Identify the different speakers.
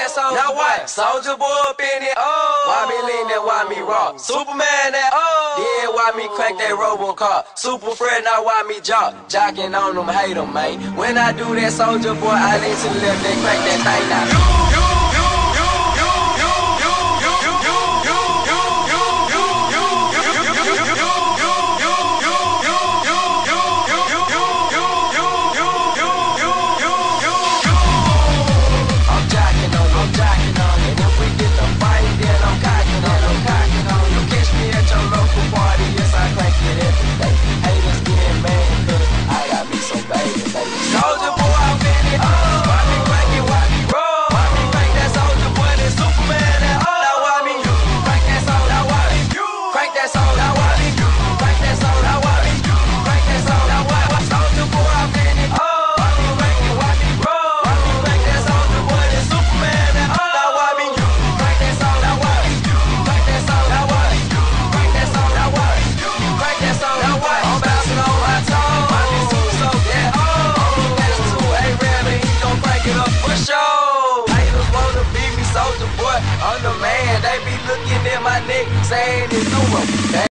Speaker 1: that soldier. Now what? Soldier boy up in it. Why me lean that? Why me rock? Superman that. Yeah, why me crank that Robocar? Super Fred, now why me jock? Jocking on them, hate them, man. When I do that, soldier boy, I lean to the left and crank that thing now. I'm the man, they be looking at my neck, saying it's over.